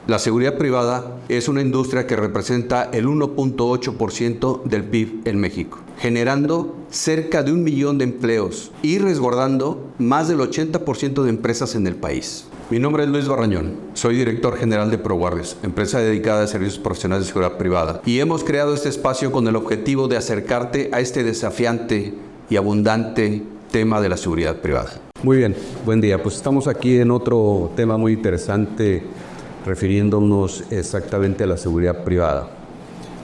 La seguridad privada es una industria que representa el 1.8% del PIB en México, generando cerca de 1 millón de empleos y resguardando más del 80% de empresas en el país. Mi nombre es Luis Barrañón, soy director general de ProGuardias, empresa dedicada a servicios profesionales de seguridad privada, y hemos creado este espacio con el objetivo de acercarte a este desafiante y abundante tema de la seguridad privada. Muy bien, buen día. Pues estamos aquí en otro tema muy interesante, refiriéndonos exactamente a la seguridad privada.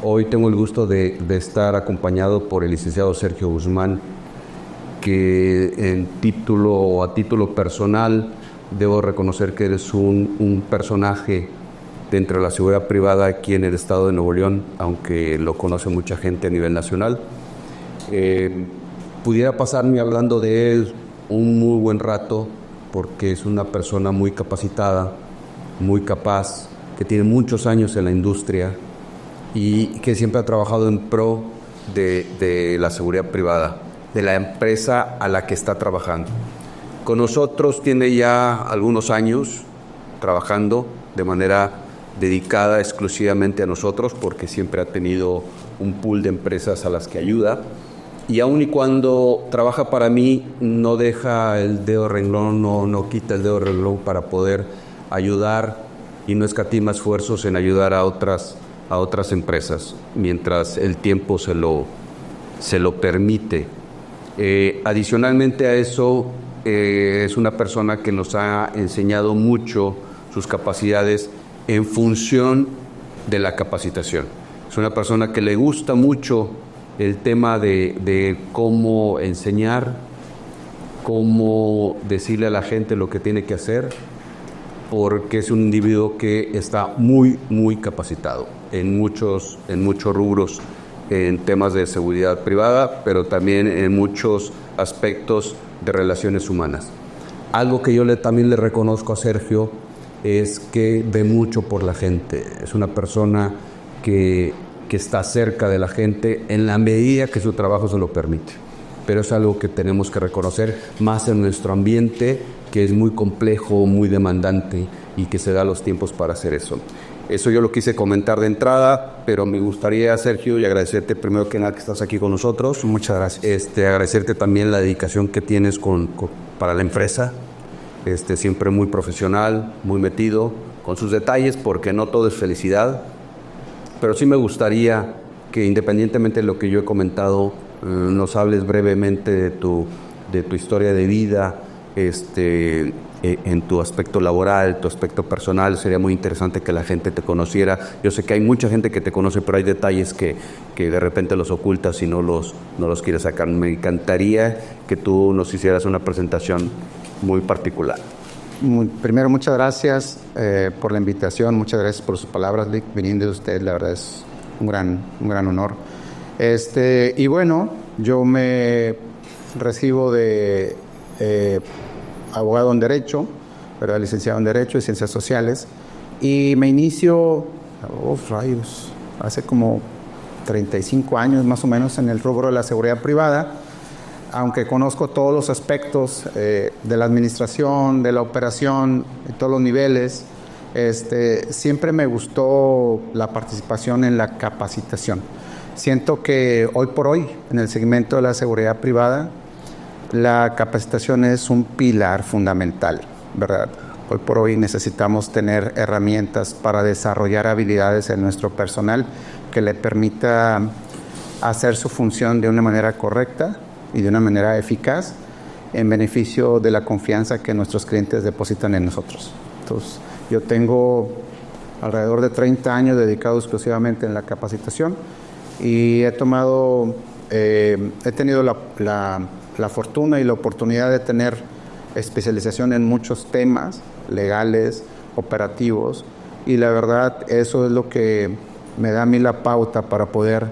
Hoy tengo el gusto de estar acompañado por el licenciado Sergio Guzmán, que a título personal debo reconocer que eres un personaje dentro de la seguridad privada aquí en el estado de Nuevo León, aunque lo conoce mucha gente a nivel nacional. Pudiera pasarme hablando de él un muy buen rato, porque es una persona muy capacitada, muy capaz, que tiene muchos años en la industria y que siempre ha trabajado en pro de la seguridad privada, de la empresa a la que está trabajando. Con nosotros tiene ya algunos años trabajando de manera dedicada exclusivamente a nosotros, porque siempre ha tenido un pool de empresas a las que ayuda. Y aun y cuando trabaja para mí, no deja el dedo renglón, no quita el dedo renglón para poder ayudar, y no escatima esfuerzos en ayudar a otras empresas, mientras el tiempo se lo permite. Adicionalmente a eso, es una persona que nos ha enseñado mucho sus capacidades en función de la capacitación. Es una persona que le gusta mucho el tema de cómo enseñar, cómo decirle a la gente lo que tiene que hacer, porque es un individuo que está muy, muy capacitado en muchos rubros, en temas de seguridad privada, pero también en muchos aspectos de relaciones humanas. Algo que yo también le reconozco a Sergio es que ve mucho por la gente. Es una persona que está cerca de la gente en la medida que su trabajo se lo permite. Pero es algo que tenemos que reconocer más en nuestro ambiente, que es muy complejo, muy demandante, y que se da los tiempos para hacer eso. Eso yo lo quise comentar de entrada, pero me gustaría, Sergio, y agradecerte primero que nada que estás aquí con nosotros. Muchas gracias. Agradecerte también la dedicación que tienes para la empresa, siempre muy profesional, muy metido, con sus detalles, porque no todo es felicidad. Pero sí me gustaría que, independientemente de lo que yo he comentado, nos hables brevemente de tu historia de vida, en tu aspecto laboral, tu aspecto personal. Sería muy interesante que la gente te conociera. Yo sé que hay mucha gente que te conoce, pero hay detalles que de repente los ocultas y no los quieres sacar. Me encantaría que tú nos hicieras una presentación muy particular. Primero, muchas gracias por la invitación, muchas gracias por sus palabras, viniendo de usted, la verdad es un gran honor. Y bueno, yo me recibo de abogado en Derecho, ¿verdad? Licenciado en Derecho y Ciencias Sociales, y me inicio, hace como 35 años más o menos en el rubro de la seguridad privada, aunque conozco todos los aspectos de la administración, de la operación, de todos los niveles. Siempre me gustó la participación en la capacitación. Siento que hoy por hoy, en el segmento de la seguridad privada, la capacitación es un pilar fundamental, ¿verdad? Hoy por hoy necesitamos tener herramientas para desarrollar habilidades en nuestro personal que le permita hacer su función de una manera correcta y de una manera eficaz en beneficio de la confianza que nuestros clientes depositan en nosotros. Entonces, yo tengo alrededor de 30 años dedicados exclusivamente en la capacitación y he tenido la fortuna y la oportunidad de tener especialización en muchos temas legales, operativos, y la verdad eso es lo que me da a mí la pauta para poder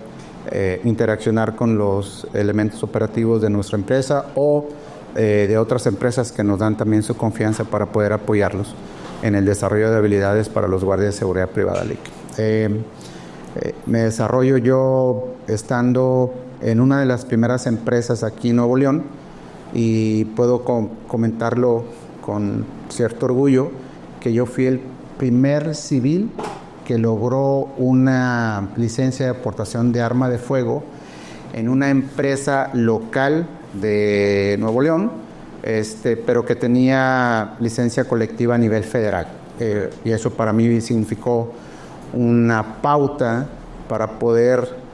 interaccionar con los elementos operativos de nuestra empresa o de otras empresas que nos dan también su confianza para poder apoyarlos en el desarrollo de habilidades para los guardias de seguridad privada. Me desarrollo yo estando en una de las primeras empresas aquí en Nuevo León, y puedo comentarlo con cierto orgullo que yo fui primer civil que logró una licencia de aportación de arma de fuego en una empresa local de Nuevo León, pero que tenía licencia colectiva a nivel federal. Y eso para mí significó una pauta para poder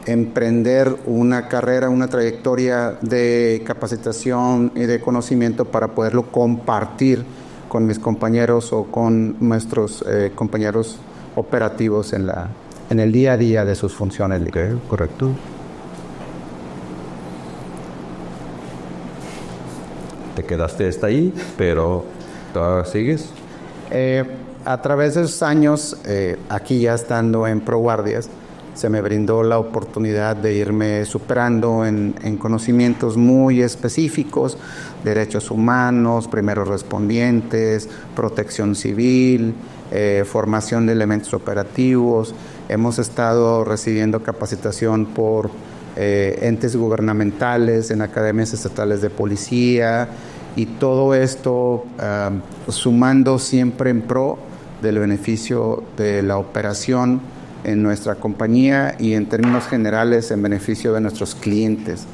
emprender una carrera, una trayectoria de capacitación y de conocimiento para poderlo compartir con mis compañeros o con nuestros compañeros operativos en el día a día de sus funciones. Okay, correcto. Te quedaste hasta ahí, pero ¿todavía sigues? A través de esos años, aquí ya estando en ProGuardias, se me brindó la oportunidad de irme superando en conocimientos muy específicos, derechos humanos, primeros respondientes, protección civil, formación de elementos operativos. Hemos estado recibiendo capacitación por entes gubernamentales, en academias estatales de policía, y todo esto sumando siempre en pro del beneficio de la operación en nuestra compañía y en términos generales en beneficio de nuestros clientes.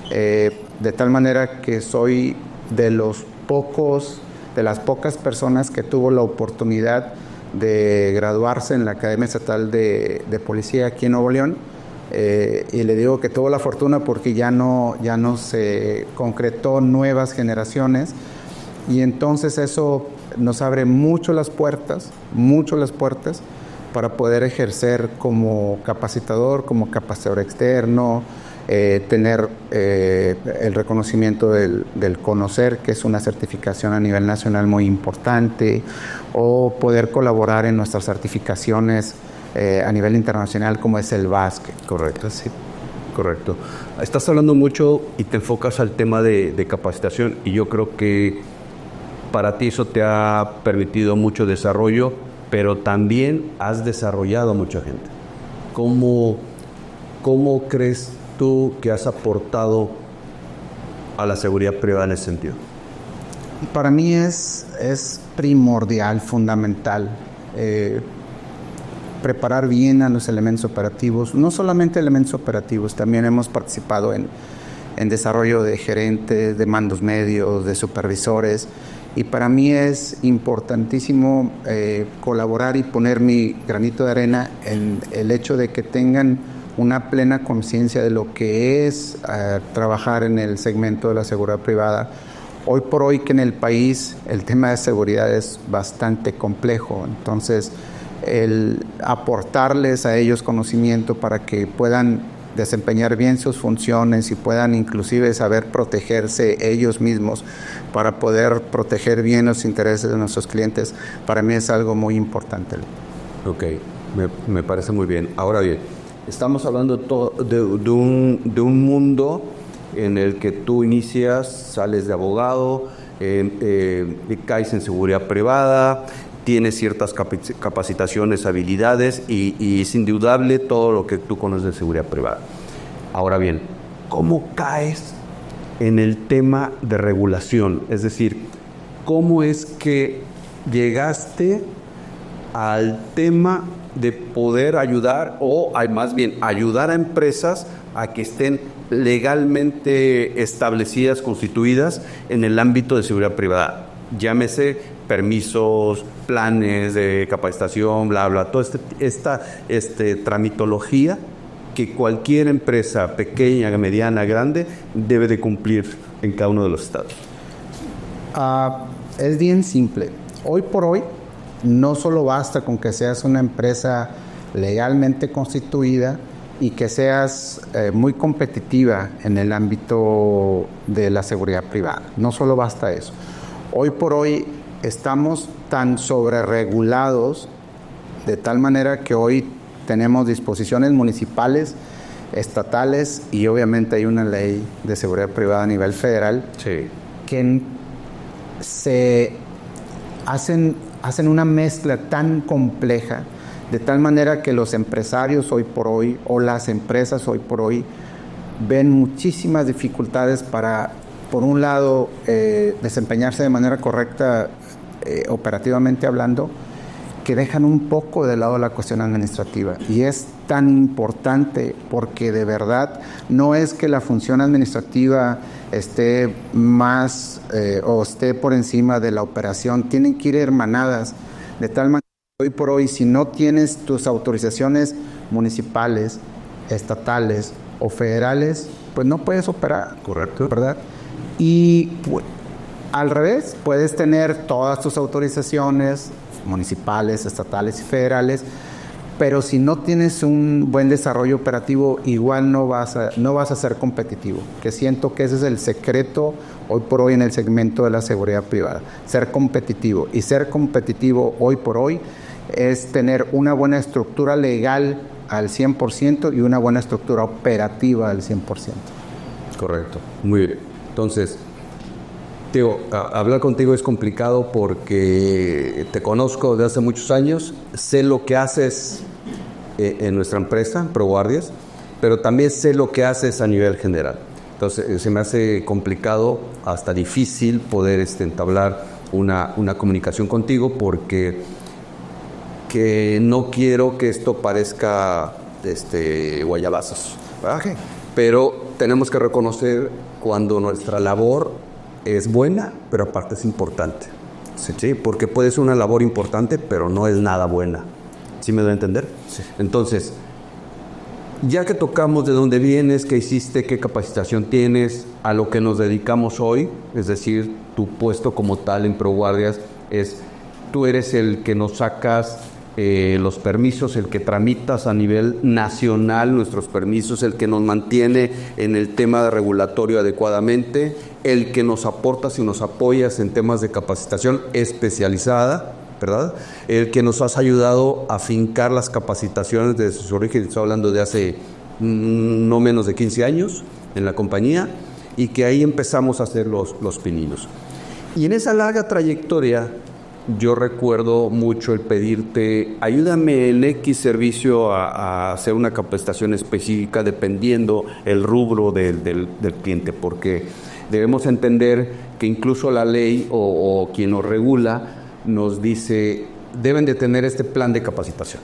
De tal manera que soy de las pocas personas que tuvo la oportunidad de graduarse en la Academia Estatal de Policía aquí en Nuevo León. Y le digo que tuvo la fortuna porque ya no se concretó nuevas generaciones, y entonces eso nos abre mucho las puertas para poder ejercer como capacitador externo, tener el reconocimiento del CONOCER, que es una certificación a nivel nacional muy importante, o poder colaborar en nuestras certificaciones a nivel internacional, como es el BASC. Correcto, sí, correcto. Estás hablando mucho y te enfocas al tema de capacitación, y yo creo que para ti eso te ha permitido mucho desarrollo, pero también has desarrollado a mucha gente. ¿Cómo crees tú que has aportado a la seguridad privada en ese sentido? Para mí es primordial, fundamental, preparar bien a los elementos operativos. No solamente elementos operativos, también hemos participado en desarrollo de gerentes, de mandos medios, de supervisores, y para mí es importantísimo colaborar y poner mi granito de arena en el hecho de que tengan una plena conciencia de lo que es trabajar en el segmento de la seguridad privada. Hoy por hoy, que en el país el tema de seguridad es bastante complejo, entonces el aportarles a ellos conocimiento para que puedan desempeñar bien sus funciones y puedan inclusive saber protegerse ellos mismos para poder proteger bien los intereses de nuestros clientes, para mí es algo muy importante. Ok, me parece muy bien. Ahora bien, estamos hablando de un mundo en el que tú inicias, sales de abogado, caes en seguridad privada, tienes ciertas capacitaciones, habilidades, y es indudable todo lo que tú conoces de seguridad privada. Ahora bien, ¿cómo caes en el tema de regulación? Es decir, ¿cómo es que llegaste al tema de poder ayudar, o más bien ayudar a empresas a que estén legalmente establecidas, constituidas en el ámbito de seguridad privada? Llámese permisos, planes de capacitación, bla, bla, toda esta tramitología que cualquier empresa pequeña, mediana, grande debe de cumplir en cada uno de los estados. Es bien simple. Hoy por hoy no solo basta con que seas una empresa legalmente constituida y que seas muy competitiva en el ámbito de la seguridad privada. No solo basta eso. Hoy por hoy estamos tan sobreregulados de tal manera que hoy tenemos disposiciones municipales, estatales, y obviamente hay una ley de seguridad privada a nivel federal, sí, que se hacen una mezcla tan compleja, de tal manera que los empresarios hoy por hoy, o las empresas hoy por hoy, ven muchísimas dificultades para, por un lado, desempeñarse de manera correcta operativamente hablando, que dejan un poco de lado la cuestión administrativa. Y es tan importante porque de verdad no es que la función administrativa esté más o esté por encima de la operación, tienen que ir hermanadas de tal manera que hoy por hoy, si no tienes tus autorizaciones municipales, estatales o federales, pues no puedes operar. Correcto. ¿Verdad? Y pues, al revés, puedes tener todas tus autorizaciones municipales, estatales y federales, pero si no tienes un buen desarrollo operativo, igual no vas a ser competitivo, que siento que ese es el secreto hoy por hoy en el segmento de la seguridad privada, ser competitivo. Y ser competitivo hoy por hoy es tener una buena estructura legal al 100% y una buena estructura operativa al 100%. Correcto, muy bien. Entonces, Diego, hablar contigo es complicado porque te conozco de hace muchos años, sé lo que haces en nuestra empresa, ProGuardias, pero también sé lo que haces a nivel general. Entonces, se me hace complicado, hasta difícil poder entablar una comunicación contigo porque no quiero que esto parezca guayabazos, ¿verdad? Okay. Pero tenemos que reconocer cuando nuestra labor es buena, pero aparte es importante. Sí, porque puede ser una labor importante, pero no es nada buena. ¿Sí me doy a entender? Sí. Entonces, ya que tocamos de dónde vienes, qué hiciste, qué capacitación tienes, a lo que nos dedicamos hoy, es decir, tu puesto como tal en ProGuardias tú eres el que nos sacas los permisos, el que tramitas a nivel nacional nuestros permisos, el que nos mantiene en el tema de regulatorio adecuadamente, el que nos aportas y nos apoyas en temas de capacitación especializada, ¿verdad? El que nos has ayudado a fincar las capacitaciones desde su origen, estoy hablando de hace no menos de 15 años en la compañía, y que ahí empezamos a hacer los pininos. Y en esa larga trayectoria, yo recuerdo mucho el pedirte, ayúdame en X servicio a hacer una capacitación específica dependiendo el rubro del cliente, porque debemos entender que incluso la ley o quien nos regula nos dice, deben de tener este plan de capacitación.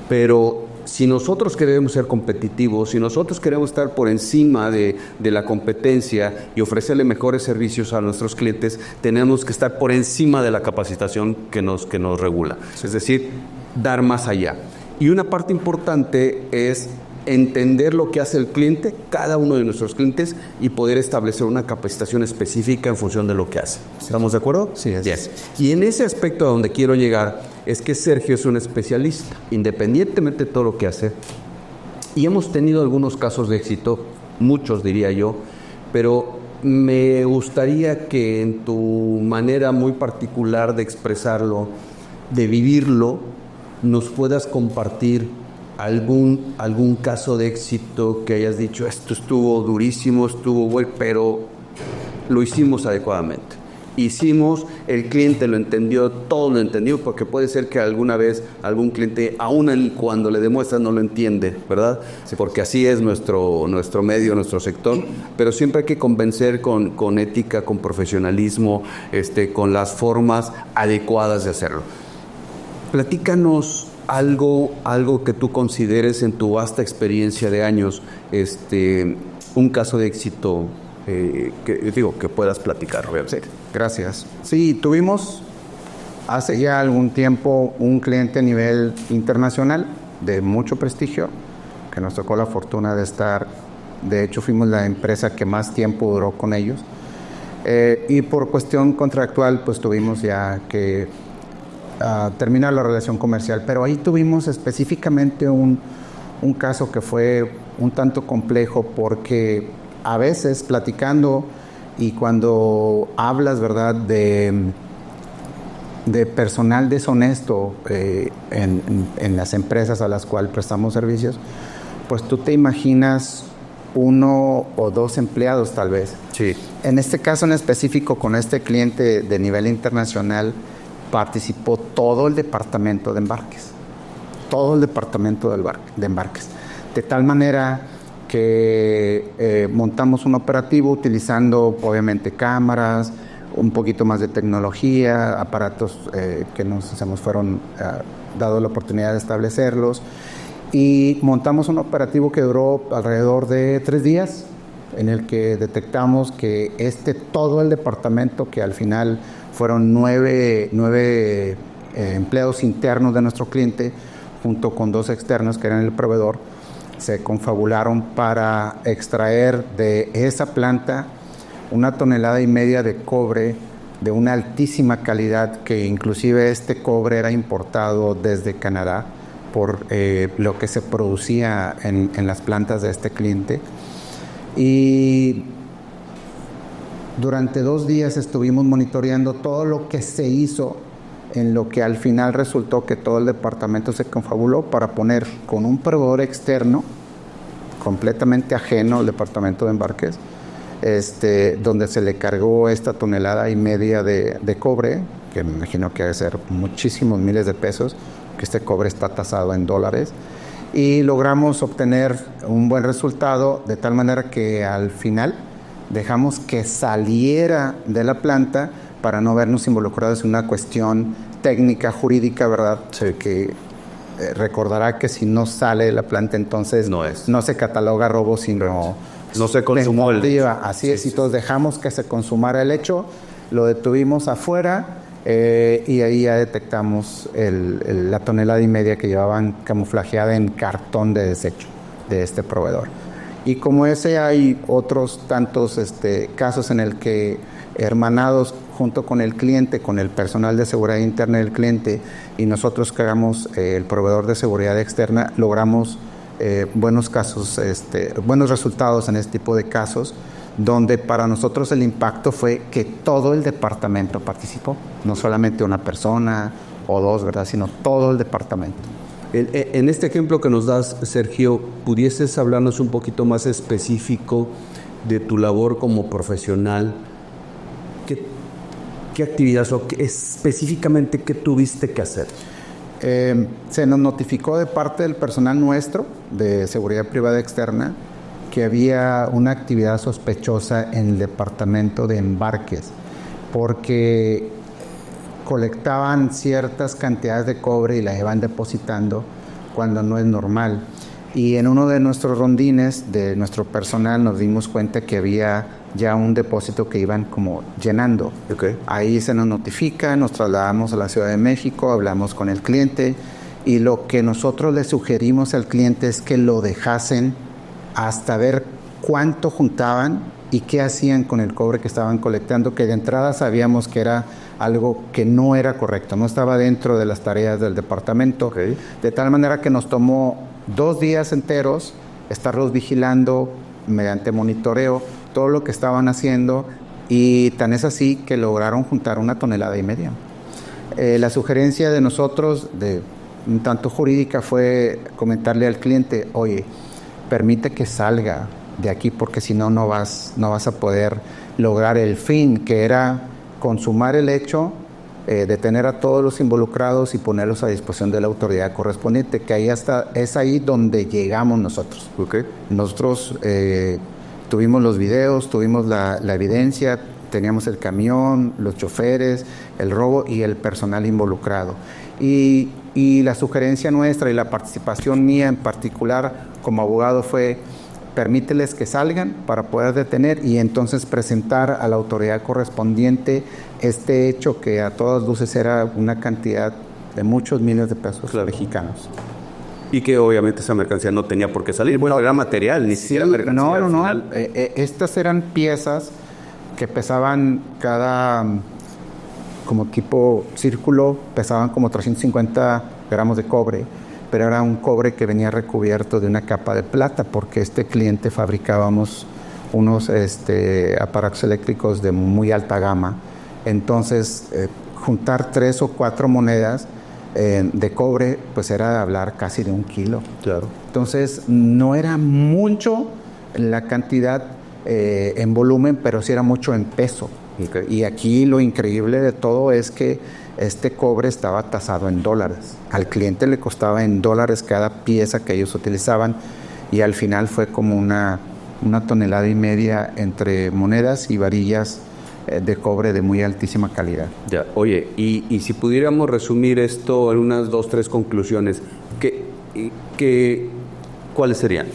Pero si nosotros queremos ser competitivos, si nosotros queremos estar por encima de la competencia y ofrecerle mejores servicios a nuestros clientes, tenemos que estar por encima de la capacitación que nos regula. Es decir, dar más allá. Y una parte importante es entender lo que hace el cliente, cada uno de nuestros clientes, y poder establecer una capacitación específica en función de lo que hace. ¿Estamos de acuerdo? Sí, es. Yes. Y en ese aspecto a donde quiero llegar es que Sergio es un especialista, independientemente de todo lo que hace. Y hemos tenido algunos casos de éxito, muchos diría yo, pero me gustaría que en tu manera muy particular de expresarlo, de vivirlo, nos puedas compartir algún caso de éxito que hayas dicho, esto estuvo durísimo, estuvo bueno, pero lo hicimos adecuadamente. El cliente lo entendió, todo lo entendió, porque puede ser que alguna vez algún cliente, aún cuando le demuestras, no lo entiende, ¿verdad? Sí. Porque así es nuestro medio, nuestro sector, pero siempre hay que convencer con ética, con profesionalismo, con las formas adecuadas de hacerlo. Platícanos algo que tú consideres en tu vasta experiencia de años, un caso de éxito que puedas platicar, obviamente. Sí, gracias. Sí, tuvimos hace ya algún tiempo un cliente a nivel internacional de mucho prestigio, que nos tocó la fortuna de estar, de hecho fuimos la empresa que más tiempo duró con ellos, y por cuestión contractual pues tuvimos ya que terminar la relación comercial, pero ahí tuvimos específicamente un caso que fue un tanto complejo, porque a veces platicando y cuando hablas, ¿verdad?, de personal deshonesto en las empresas a las cuales prestamos servicios, pues tú te imaginas 1 o 2 empleados tal vez. Sí. En este caso en específico, con este cliente de nivel internacional, participó todo el departamento de embarques, de embarques, de tal manera que montamos un operativo utilizando obviamente cámaras, un poquito más de tecnología, aparatos que se nos fueron dado la oportunidad de establecerlos, y montamos un operativo que duró alrededor de 3 días, en el que detectamos que todo el departamento, que al final fueron 9 empleados internos de nuestro cliente, junto con 2 externos que eran el proveedor, se confabularon para extraer de esa planta 1,5 toneladas de cobre de una altísima calidad, que inclusive este cobre era importado desde Canadá por lo que se producía en las plantas de este cliente. Y durante 2 días estuvimos monitoreando todo lo que se hizo, en lo que al final resultó que todo el departamento se confabuló para poner con un proveedor externo completamente ajeno al departamento de embarques, donde se le cargó esta 1,5 toneladas de cobre, que me imagino que debe ser muchísimos miles de pesos, que este cobre está tasado en dólares, y logramos obtener un buen resultado, de tal manera que al final dejamos que saliera de la planta para no vernos involucrados en una cuestión técnica, jurídica, ¿verdad? Sí. Que recordará que si no sale de la planta, entonces no se cataloga robo, sino no se consumó el hecho. Así es, y todos dejamos que se consumara el hecho, lo detuvimos afuera, y ahí ya detectamos la 1,5 toneladas que llevaban camuflajeada en cartón de desecho de este proveedor. Y como ese, hay otros tantos casos en el que, hermanados junto con el cliente, con el personal de seguridad interna del cliente, y nosotros que hagamos el proveedor de seguridad externa, logramos buenos casos, buenos resultados en este tipo de casos, donde para nosotros el impacto fue que todo el departamento participó, no solamente una persona o 2, ¿verdad?, sino todo el departamento. En este ejemplo que nos das, Sergio, ¿pudieses hablarnos un poquito más específico de tu labor como profesional? ¿Qué actividades o específicamente qué tuviste que hacer? Se nos notificó de parte del personal nuestro de seguridad privada externa que había una actividad sospechosa en el departamento de embarques, porque colectaban ciertas cantidades de cobre y las iban depositando cuando no es normal. Y en uno de nuestros rondines de nuestro personal nos dimos cuenta que había ya un depósito que iban como llenando. Okay. Ahí se nos notifica, nos trasladamos a la Ciudad de México, hablamos con el cliente, y lo que nosotros le sugerimos al cliente es que lo dejasen hasta ver cuánto juntaban y qué hacían con el cobre que estaban colectando, que de entrada sabíamos que era algo que no era correcto, no estaba dentro de las tareas del departamento. Okay. De tal manera que nos tomó 2 días enteros estarlos vigilando mediante monitoreo todo lo que estaban haciendo, y tan es así que lograron juntar 1,5 toneladas. La sugerencia de nosotros, de un tanto jurídica, fue comentarle al cliente: oye, permite que salga de aquí, porque si no, no vas a poder lograr el fin, que era consumar el hecho, detener a todos los involucrados y ponerlos a disposición de la autoridad correspondiente, que ahí es ahí donde llegamos nosotros. Okay. Nosotros tuvimos los videos, tuvimos la evidencia, teníamos el camión, los choferes, el robo y el personal involucrado. Y la sugerencia nuestra y la participación mía en particular como abogado fue: permíteles que salgan para poder detener y entonces presentar a la autoridad correspondiente este hecho, que a todas luces era una cantidad de muchos miles de pesos mexicanos. Y que obviamente esa mercancía no tenía por qué salir. Bueno, era material, ni siquiera mercancía. No. Estas eran piezas que pesaban cada, como tipo círculo, pesaban como 350 gramos de cobre, pero era un cobre que venía recubierto de una capa de plata, porque este cliente fabricábamos unos aparatos eléctricos de muy alta gama. Entonces, juntar 3 o 4 monedas de cobre, pues era hablar casi de 1 kilo. Claro. Entonces, no era mucho la cantidad en volumen, pero sí era mucho en peso. Okay. Y aquí lo increíble de todo es que este cobre estaba tasado en dólares. Al cliente le costaba en dólares cada pieza que ellos utilizaban, y al final fue como 1,5 toneladas entre monedas y varillas de cobre de muy altísima calidad. Ya, oye, y si pudiéramos resumir esto en unas 2, 3 conclusiones, ¿cuáles serían?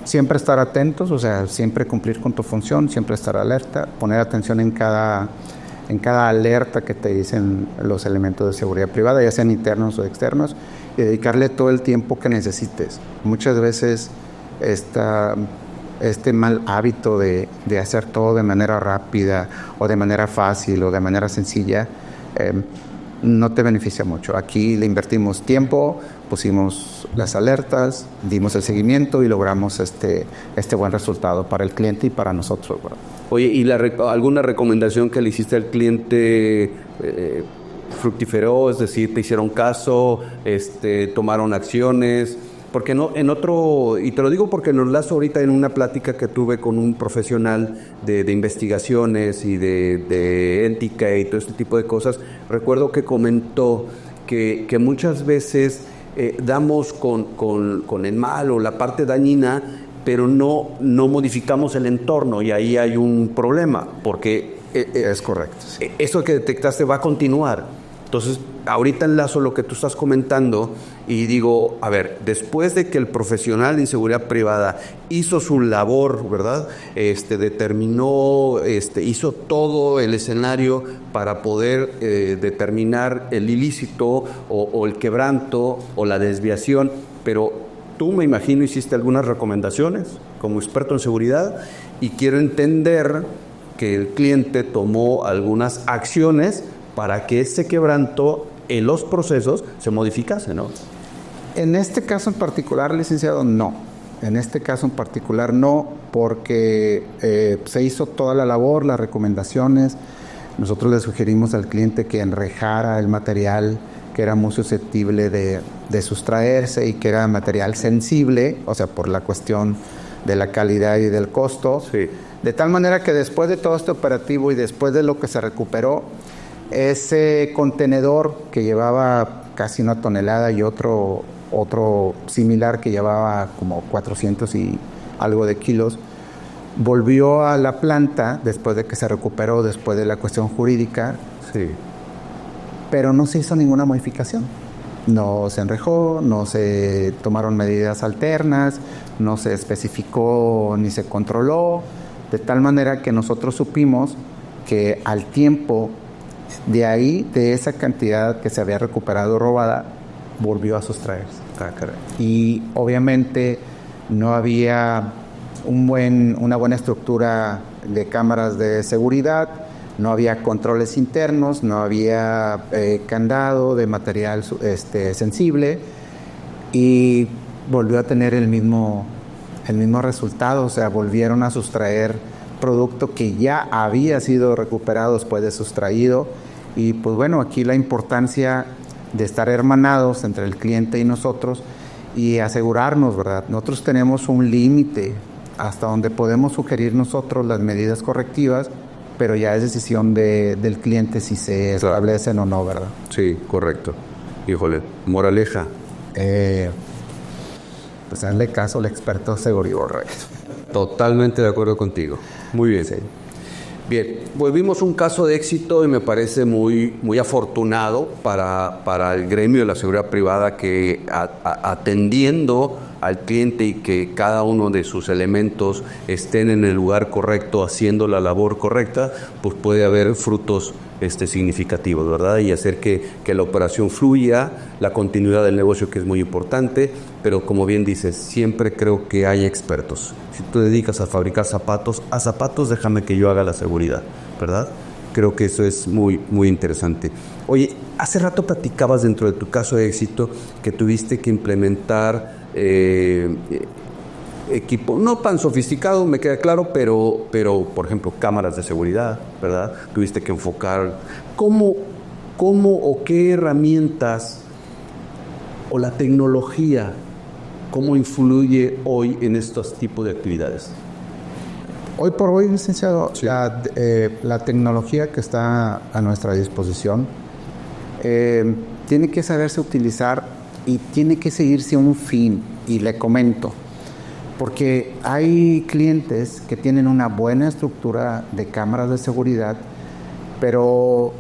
Siempre estar atentos, o sea, siempre cumplir con tu función, siempre estar alerta, poner atención en cada alerta que te dicen los elementos de seguridad privada, ya sean internos o externos, y dedicarle todo el tiempo que necesites. Muchas veces este mal hábito de hacer todo de manera rápida o de manera fácil o de manera sencilla no te beneficia mucho. Aquí le invertimos tiempo, pusimos las alertas, dimos el seguimiento y logramos este buen resultado para el cliente y para nosotros, ¿verdad? Oye, ¿y alguna recomendación que le hiciste al cliente fructiferó? Es decir, ¿te hicieron caso? ¿Tomaron acciones? Porque no, y te lo digo porque nos enlazo ahorita en una plática que tuve con un profesional de investigaciones y de ética y todo este tipo de cosas. Recuerdo que comentó que muchas veces damos con el mal o la parte dañina, pero no modificamos el entorno, y ahí hay un problema, porque es correcto. Sí. Eso que detectaste va a continuar. Entonces, ahorita enlazo lo que tú estás comentando y digo, a ver, después de que el profesional en seguridad privada hizo su labor, ¿verdad? Determinó, hizo todo el escenario para poder determinar el ilícito o el quebranto o la desviación, pero tú, me imagino, hiciste algunas recomendaciones como experto en seguridad, y quiero entender que el cliente tomó algunas acciones para que ese quebranto en los procesos se modificase, ¿no? En este caso en particular, licenciado, no. En este caso en particular no, porque se hizo toda la labor, las recomendaciones. Nosotros le sugerimos al cliente que enrejara el material que era muy susceptible de sustraerse y que era material sensible, o sea, por la cuestión de la calidad y del costo. Sí. De tal manera que después de todo este operativo y después de lo que se recuperó, ese contenedor que llevaba casi 1 tonelada y otro similar que llevaba como 400 y algo de kilos, volvió a la planta después de que se recuperó, después de la cuestión jurídica. Sí. Pero no se hizo ninguna modificación. No se enrejó, no se tomaron medidas alternas, no se especificó ni se controló, de tal manera que nosotros supimos que al tiempo de ahí, de esa cantidad que se había recuperado robada, volvió a sustraerse. Y obviamente no había una buena estructura de cámaras de seguridad, no había controles internos, no había candado de material sensible, y volvió a tener el mismo resultado. O sea, volvieron a sustraer producto que ya había sido recuperado después de sustraído. Y pues bueno, aquí la importancia de estar hermanados entre el cliente y nosotros y asegurarnos, ¿verdad? Nosotros tenemos un límite hasta donde podemos sugerir nosotros las medidas correctivas, pero ya es decisión del cliente si se establecen o no, ¿verdad? Sí, correcto. Híjole, moraleja. Pues hazle caso al experto seguridad. Correcto. Totalmente de acuerdo contigo. Muy bien. Sí. Bien, volvimos un caso de éxito y me parece muy, muy afortunado para el gremio de la seguridad privada, que atendiendo al cliente y que cada uno de sus elementos estén en el lugar correcto, haciendo la labor correcta, pues puede haber frutos significativos, ¿verdad? Y hacer que la operación fluya, la continuidad del negocio, que es muy importante, pero como bien dices, siempre creo que hay expertos. Si tú te dedicas a fabricar zapatos, déjame que yo haga la seguridad, ¿verdad? Creo que eso es muy, muy interesante. Oye, hace rato platicabas dentro de tu caso de éxito que tuviste que implementar equipo no tan sofisticado, me queda claro, pero por ejemplo, cámaras de seguridad, ¿verdad? Tuviste que enfocar cómo o qué herramientas o la tecnología, cómo influye hoy en estos tipos de actividades. Hoy por hoy, licenciado, sí, la tecnología que está a nuestra disposición tiene que saberse utilizar y tiene que seguirse un fin, y le comento. Porque hay clientes que tienen una buena estructura de cámaras de seguridad, pero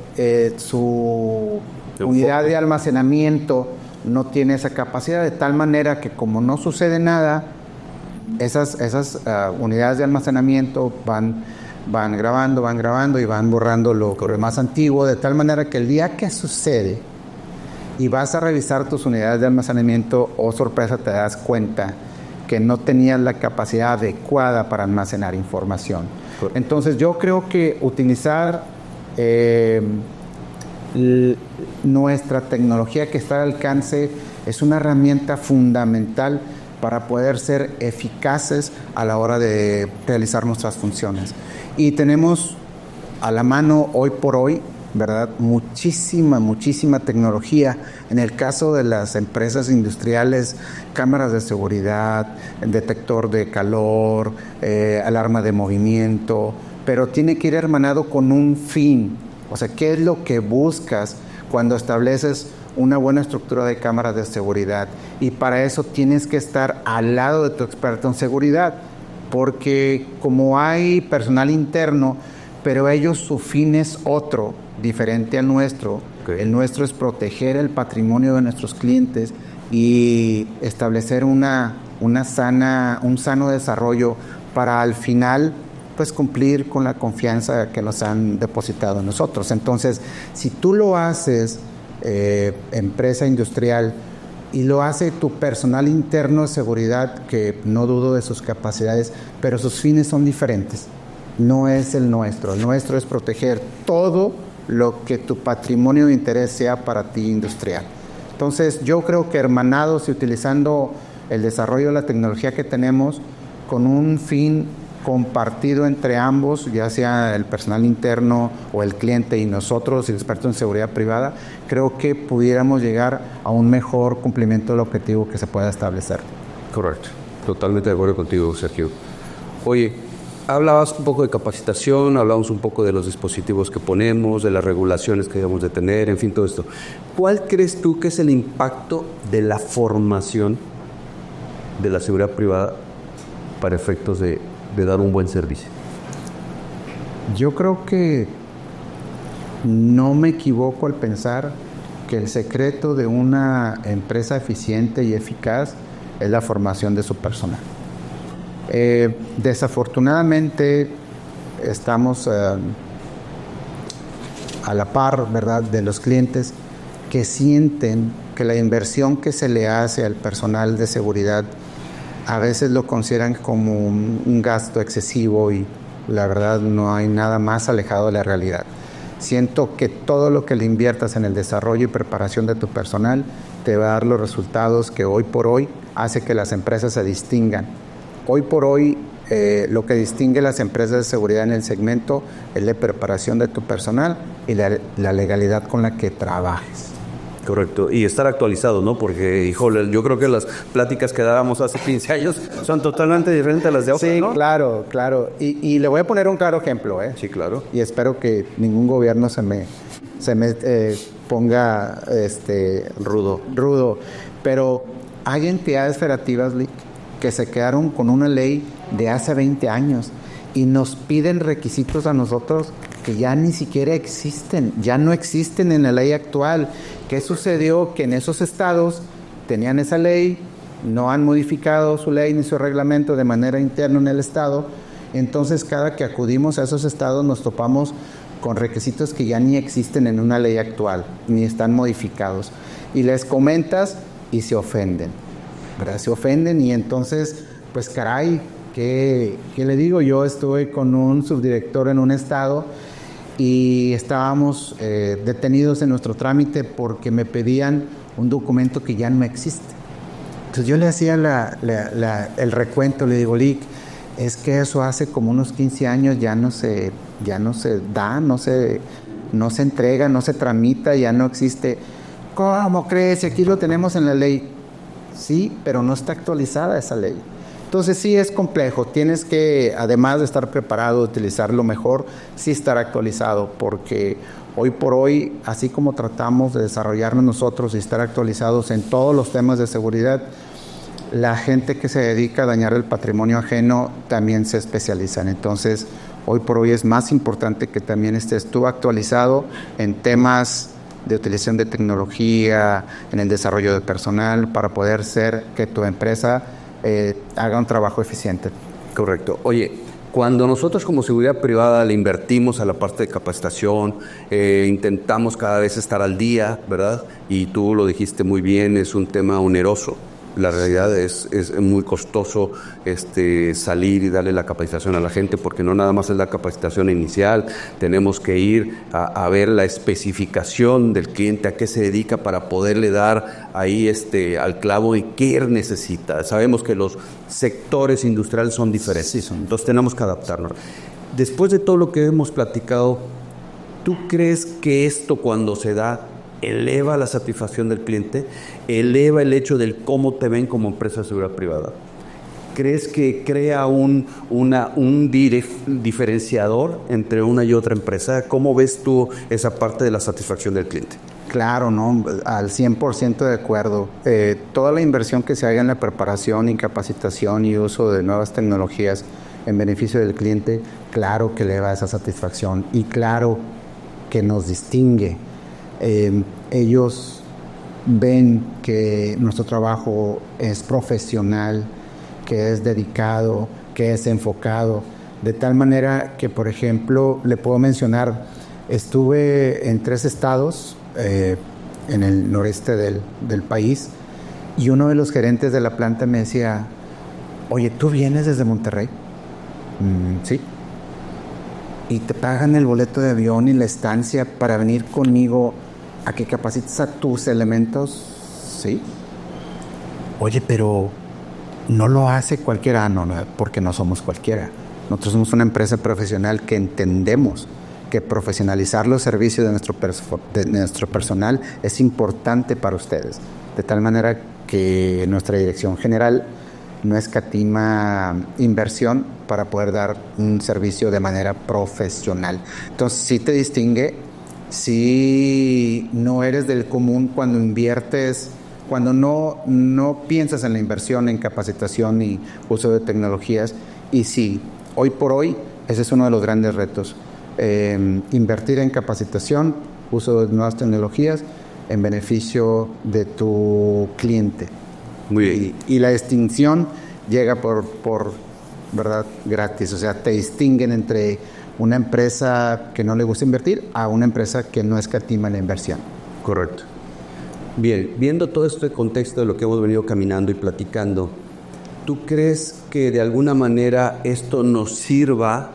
su unidad de almacenamiento no tiene esa capacidad, de tal manera que como no sucede nada, esas unidades de almacenamiento van grabando y van borrando lo más antiguo, de tal manera que el día que sucede y vas a revisar tus unidades de almacenamiento, oh sorpresa, te das cuenta que no tenías la capacidad adecuada para almacenar información. Entonces yo creo que utilizar nuestra tecnología que está al alcance es una herramienta fundamental para poder ser eficaces a la hora de realizar nuestras funciones. Y tenemos a la mano hoy por hoy, ¿verdad?, muchísima tecnología. En el caso de las empresas industriales, cámaras de seguridad, detector de calor, alarma de movimiento, pero tiene que ir hermanado con un fin. O sea, ¿qué es lo que buscas cuando estableces una buena estructura de cámaras de seguridad? Y para eso tienes que estar al lado de tu experto en seguridad, porque como hay personal interno, pero ellos su fin es otro, diferente al nuestro. Okay. El nuestro es proteger el patrimonio de nuestros clientes y establecer un sano desarrollo para al final pues cumplir con la confianza que nos han depositado en nosotros. Entonces, si tú lo haces, empresa industrial, y lo hace tu personal interno de seguridad, que no dudo de sus capacidades, pero sus fines son diferentes. No es el nuestro. El nuestro es proteger todo lo que tu patrimonio de interés sea para ti industrial. Entonces, yo creo que hermanados y utilizando el desarrollo de la tecnología que tenemos con un fin compartido entre ambos, ya sea el personal interno o el cliente y nosotros, el experto en seguridad privada, creo que pudiéramos llegar a un mejor cumplimiento del objetivo que se pueda establecer. Correcto, totalmente de acuerdo contigo, Sergio. Oye, hablabas un poco de capacitación, hablamos un poco de los dispositivos que ponemos, de las regulaciones que debemos de tener, en fin, todo esto. ¿Cuál crees tú que es el impacto de la formación de la seguridad privada para efectos de dar un buen servicio? Yo creo que no me equivoco al pensar que el secreto de una empresa eficiente y eficaz es la formación de su personal. Desafortunadamente estamos a la par, ¿verdad?, de los clientes que sienten que la inversión que se le hace al personal de seguridad a veces lo consideran como un gasto excesivo y la verdad no hay nada más alejado de la realidad. Siento que todo lo que le inviertas en el desarrollo y preparación de tu personal te va a dar los resultados que hoy por hoy hace que las empresas se distingan. Hoy por hoy lo que distingue las empresas de seguridad en el segmento es la preparación de tu personal y la legalidad con la que trabajes. Correcto, y estar actualizado, ¿no? Porque, híjole, yo creo que las pláticas que dábamos hace 15 años son totalmente diferentes a las de ahora, sí, ¿no? Claro. Y le voy a poner un claro ejemplo, ¿eh? Sí, claro. Y espero que ningún gobierno se me ponga rudo. Pero hay entidades federativas que se quedaron con una ley de hace 20 años y nos piden requisitos a nosotros que ya ni siquiera existen, ya no existen en la ley actual. ¿Qué sucedió? Que en esos estados tenían esa ley, no han modificado su ley ni su reglamento de manera interna en el estado, entonces cada que acudimos a esos estados nos topamos con requisitos que ya ni existen en una ley actual, ni están modificados. Y les comentas y se ofenden, ¿verdad? Se ofenden y entonces, pues caray, ¿qué le digo? Yo estuve con un subdirector en un estado y estábamos detenidos en nuestro trámite porque me pedían un documento que ya no existe. Entonces yo le hacía el recuento, le digo, Lick, es que eso hace como unos 15 años ya no se da, no se entrega, no se tramita, ya no existe. ¿Cómo crees? Aquí lo tenemos en la ley. Sí, pero no está actualizada esa ley. Entonces sí es complejo, tienes que, además de estar preparado, utilizarlo mejor, sí estar actualizado, porque hoy por hoy, así como tratamos de desarrollarnos nosotros y estar actualizados en todos los temas de seguridad, la gente que se dedica a dañar el patrimonio ajeno también se especializan. Entonces, hoy por hoy es más importante que también estés tú actualizado en temas de utilización de tecnología, en el desarrollo de personal, para poder hacer que tu empresa haga un trabajo eficiente. Correcto. Oye, cuando nosotros como seguridad privada le invertimos a la parte de capacitación, intentamos cada vez estar al día, ¿verdad? Y tú lo dijiste muy bien, es un tema oneroso. La realidad es muy costoso salir y darle la capacitación a la gente, porque no nada más es la capacitación inicial, tenemos que ir a ver la especificación del cliente, a qué se dedica, para poderle dar ahí al clavo y qué necesita. Sabemos que los sectores industriales son diferentes, sí, entonces tenemos que adaptarnos. Después de todo lo que hemos platicado, ¿tú crees que esto, cuando se da, eleva la satisfacción del cliente, eleva el hecho del cómo te ven como empresa de seguridad privada? ¿Crees que crea un diferenciador entre una y otra empresa? ¿Cómo ves tú esa parte de la satisfacción del cliente? Claro, ¿no? Al 100% de acuerdo. Toda la inversión que se haga en la preparación y capacitación y uso de nuevas tecnologías en beneficio del cliente, claro que eleva esa satisfacción y claro que nos distingue. Ellos ven que nuestro trabajo es profesional, que es dedicado, que es enfocado, de tal manera que, por ejemplo, le puedo mencionar, estuve en 3 estados en el noreste del país, y uno de los gerentes de la planta me decía: oye, ¿tú vienes desde Monterrey? Sí. ¿Y te pagan el boleto de avión y la estancia para venir conmigo a que capacites a tus elementos? Sí. Oye, pero no lo hace cualquiera. No, porque no somos cualquiera. Nosotros somos una empresa profesional que entendemos que profesionalizar los servicios de nuestro personal es importante para ustedes. De tal manera que nuestra dirección general no escatima inversión para poder dar un servicio de manera profesional. Entonces, sí te distingue, sí no eres del común cuando inviertes, cuando no piensas en la inversión, en capacitación y uso de tecnologías. Y sí, hoy por hoy, ese es uno de los grandes retos. Invertir en capacitación, uso de nuevas tecnologías en beneficio de tu cliente. Muy bien. Y la distinción llega por verdad gratis, o sea, te distinguen entre una empresa que no le gusta invertir a una empresa que no escatima la inversión. Correcto. Bien, viendo todo este contexto de lo que hemos venido caminando y platicando, ¿tú crees que de alguna manera esto nos sirva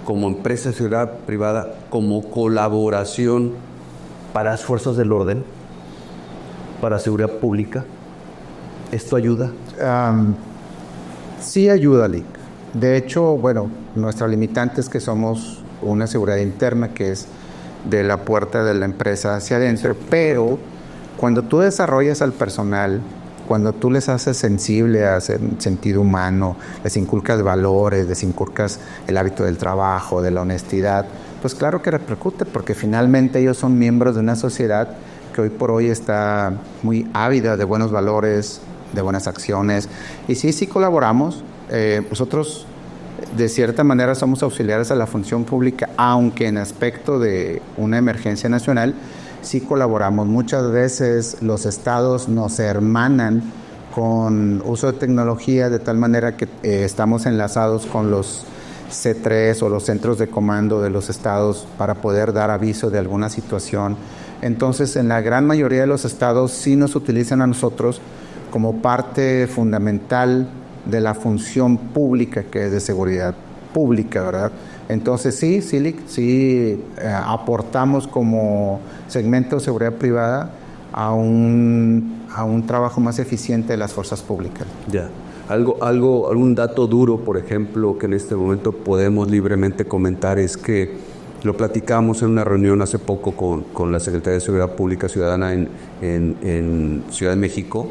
como empresa de seguridad privada, como colaboración para las fuerzas del orden, para seguridad pública? ¿Esto ayuda? Sí ayuda, Lick. De hecho, bueno, nuestra limitante es que somos una seguridad interna, que es de la puerta de la empresa hacia adentro, pero cuando tú desarrollas al personal, cuando tú les haces sensible a sentido humano, les inculcas valores, les inculcas el hábito del trabajo, de la honestidad, pues claro que repercute, porque finalmente ellos son miembros de una sociedad que hoy por hoy está muy ávida de buenos valores, de buenas acciones. Y sí colaboramos. Nosotros de cierta manera somos auxiliares a la función pública, aunque en aspecto de una emergencia nacional sí colaboramos. Muchas veces los estados nos hermanan con uso de tecnología, de tal manera que estamos enlazados con los C3 o los centros de comando de los estados para poder dar aviso de alguna situación. Entonces, en la gran mayoría de los estados sí nos utilizan a nosotros como parte fundamental de la función pública, que es de seguridad pública, ¿verdad? Entonces sí, aportamos como segmento de seguridad privada a un trabajo más eficiente de las fuerzas públicas. Ya. Algún dato duro, por ejemplo, que en este momento podemos libremente comentar, es que lo platicamos en una reunión hace poco con la Secretaría de Seguridad Pública Ciudadana en Ciudad de México,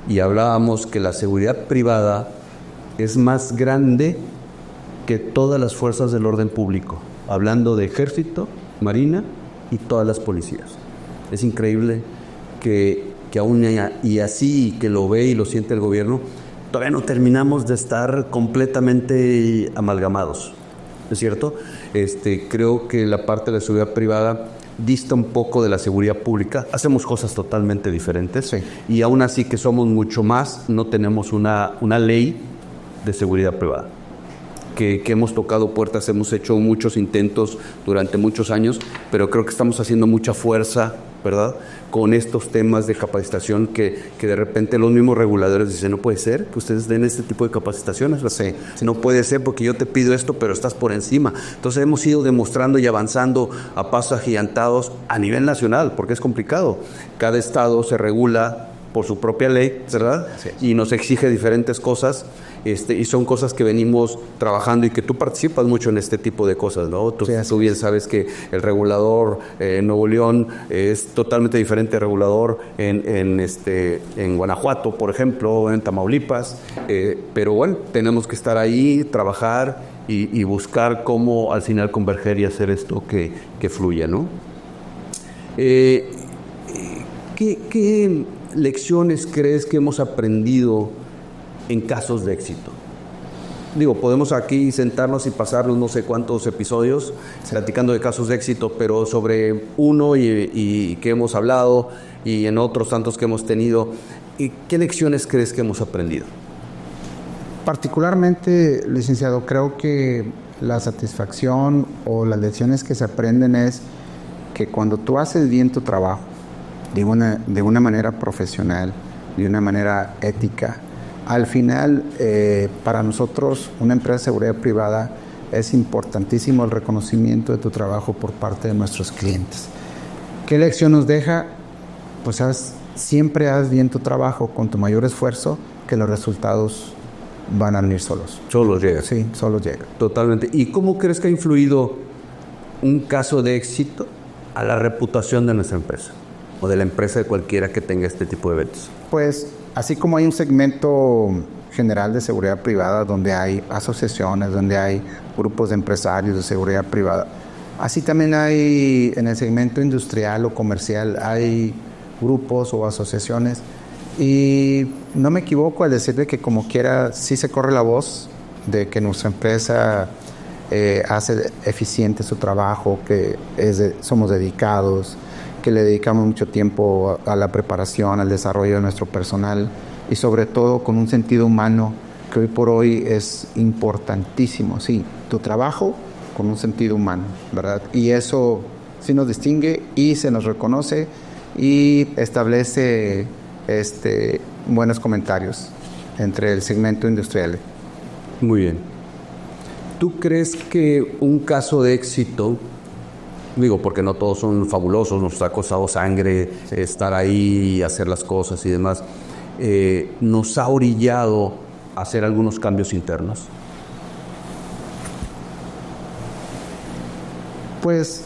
y hablábamos que la seguridad privada es más grande que todas las fuerzas del orden público, hablando de Ejército, Marina y todas las policías. Es increíble que que aún y así que lo ve y lo siente el gobierno, todavía no terminamos de estar completamente amalgamados, ¿no es cierto? Creo que la parte de la seguridad privada dista un poco de la seguridad pública. Hacemos cosas totalmente diferentes, sí. Y aún así que somos mucho más, no tenemos una ley de seguridad privada. Que hemos tocado puertas, hemos hecho muchos intentos durante muchos años, pero creo que estamos haciendo mucha fuerza, ¿verdad?, con estos temas de capacitación que de repente los mismos reguladores dicen, no puede ser que ustedes den este tipo de capacitaciones, Sí. no puede ser porque yo te pido esto, pero estás por encima. Entonces hemos ido demostrando y avanzando a pasos agigantados a nivel nacional, porque es complicado. Cada estado se regula por su propia ley, ¿verdad? Así es. Y nos exige diferentes cosas, y son cosas que venimos trabajando y que tú participas mucho en este tipo de cosas, ¿no? Tú bien sabes que el regulador en Nuevo León es totalmente diferente al regulador en Guanajuato, por ejemplo, en Tamaulipas, pero bueno, tenemos que estar ahí, trabajar y buscar cómo al final converger y hacer esto que fluya, ¿no? ¿Qué lecciones crees que hemos aprendido en casos de éxito? Digo, podemos aquí sentarnos y pasarnos no sé cuántos episodios platicando de casos de éxito, pero sobre uno y que hemos hablado y en otros tantos que hemos tenido, ¿qué lecciones crees que hemos aprendido? Particularmente, licenciado, creo que la satisfacción o las lecciones que se aprenden es que cuando tú haces bien tu trabajo, de una manera profesional, de una manera ética, al final, para nosotros, una empresa de seguridad privada, es importantísimo el reconocimiento de tu trabajo por parte de nuestros clientes. ¿Qué lección nos deja? Pues siempre haz bien tu trabajo con tu mayor esfuerzo, que los resultados van a venir solos. Solo llega. Sí, solo llega. Totalmente. ¿Y cómo crees que ha influido un caso de éxito a la reputación de nuestra empresa o de la empresa de cualquiera que tenga este tipo de eventos? Pues así como hay un segmento general de seguridad privada donde hay asociaciones, donde hay grupos de empresarios de seguridad privada, así también hay en el segmento industrial o comercial, hay grupos o asociaciones, y no me equivoco al decirle que como quiera sí se corre la voz de que nuestra empresa hace eficiente su trabajo, que somos dedicados, que le dedicamos mucho tiempo a la preparación, al desarrollo de nuestro personal y sobre todo con un sentido humano que hoy por hoy es importantísimo. Sí, tu trabajo con un sentido humano, ¿verdad? Y eso sí nos distingue y se nos reconoce y establece buenos comentarios entre el segmento industrial. Muy bien. ¿Tú crees que un caso de éxito, digo, porque no todos son fabulosos, nos ha costado sangre estar ahí y hacer las cosas y demás, nos ha orillado a hacer algunos cambios internos? Pues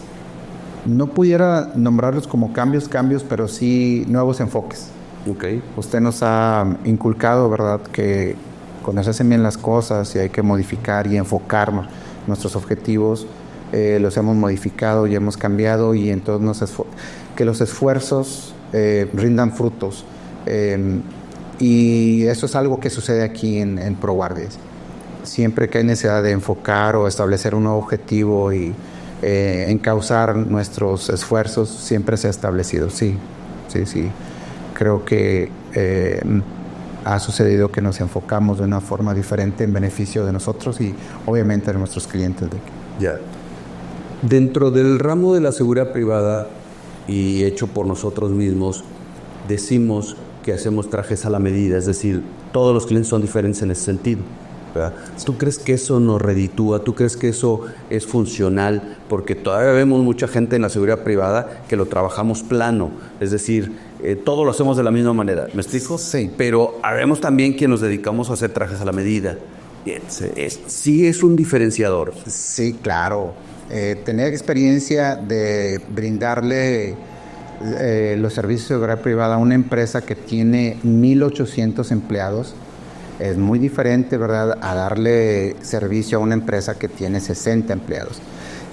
no pudiera nombrarlos como cambios, pero sí nuevos enfoques. Okay. Usted nos ha inculcado, ¿verdad?, que cuando se hacen bien las cosas y hay que modificar y enfocar nuestros objetivos, los hemos modificado y hemos cambiado, y entonces que los esfuerzos rindan frutos. Y eso es algo que sucede aquí en ProGuardias. Siempre que hay necesidad de enfocar o establecer un nuevo objetivo y encauzar nuestros esfuerzos, siempre se ha establecido. Sí. Creo que ha sucedido que nos enfocamos de una forma diferente en beneficio de nosotros y obviamente de nuestros clientes. Ya. Dentro del ramo de la seguridad privada y hecho por nosotros mismos, decimos que hacemos trajes a la medida, es decir, todos los clientes son diferentes en ese sentido, ¿verdad? ¿Tú crees que eso nos reditúa? ¿Tú crees que eso es funcional? Porque todavía vemos mucha gente en la seguridad privada que lo trabajamos plano, es decir, todo lo hacemos de la misma manera, ¿me explico? Sí. Pero habemos también quienes nos dedicamos a hacer trajes a la medida. Sí es un diferenciador. Sí, claro. Tener experiencia de brindarle los servicios de seguridad privada a una empresa que tiene 1,800 empleados es muy diferente, ¿verdad?, a darle servicio a una empresa que tiene 60 empleados.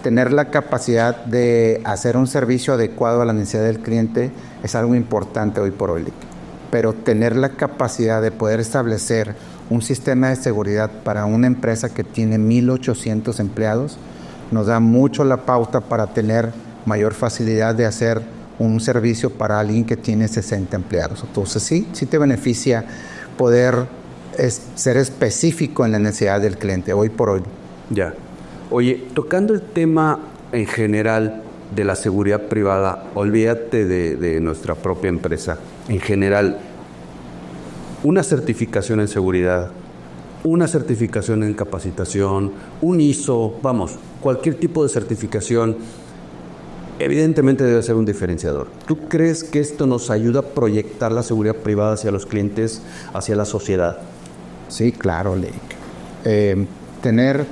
tener la capacidad de hacer un servicio adecuado a la necesidad del cliente es algo importante hoy por hoy, pero tener la capacidad de poder establecer un sistema de seguridad para una empresa que tiene 1,800 empleados nos da mucho la pauta para tener mayor facilidad de hacer un servicio para alguien que tiene 60 empleados. Entonces sí te beneficia poder ser específico en la necesidad del cliente hoy por hoy. Ya. Oye, tocando el tema en general de la seguridad privada, olvídate de nuestra propia empresa. En general, una certificación en seguridad, una certificación en capacitación, un ISO, cualquier tipo de certificación, evidentemente debe ser un diferenciador. ¿Tú crees que esto nos ayuda a proyectar la seguridad privada hacia los clientes, hacia la sociedad? Sí, claro, Lake. Tener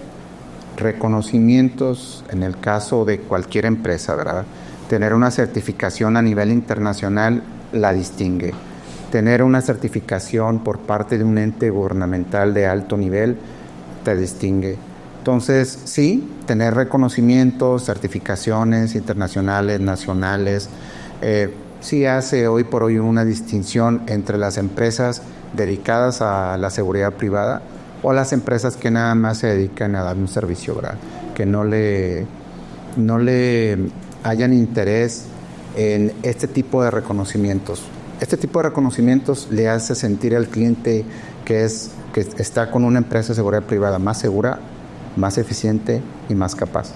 reconocimientos en el caso de cualquier empresa, ¿verdad? Tener una certificación a nivel internacional la distingue. Tener una certificación por parte de un ente gubernamental de alto nivel te distingue. Entonces, sí, tener reconocimientos, certificaciones internacionales, nacionales, sí hace hoy por hoy una distinción entre las empresas dedicadas a la seguridad privada o las empresas que nada más se dedican a dar un servicio, ¿verdad? Que no le hayan interés en este tipo de reconocimientos. Este tipo de reconocimientos le hace sentir al cliente que está con una empresa de seguridad privada más segura, más eficiente y más capaz.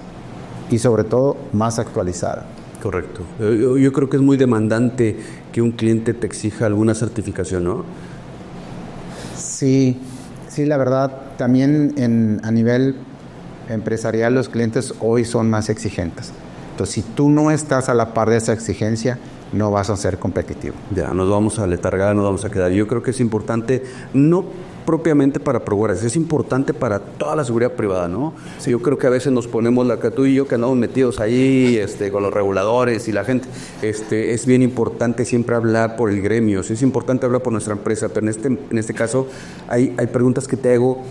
Y sobre todo, más actualizada. Correcto. Yo creo que es muy demandante que un cliente te exija alguna certificación, ¿no? Sí, la verdad, también a nivel empresarial los clientes hoy son más exigentes. Entonces, si tú no estás a la par de esa exigencia, no vas a ser competitivo. Ya, nos vamos a letargar, nos vamos a quedar. Yo creo que es importante, no propiamente para Progress, es importante para toda la seguridad privada, ¿no? Sí, yo creo que a veces nos ponemos tú y yo que andamos metidos ahí con los reguladores y la gente, es bien importante siempre hablar por el gremio, sí, es importante hablar por nuestra empresa, pero en este caso hay preguntas que te hago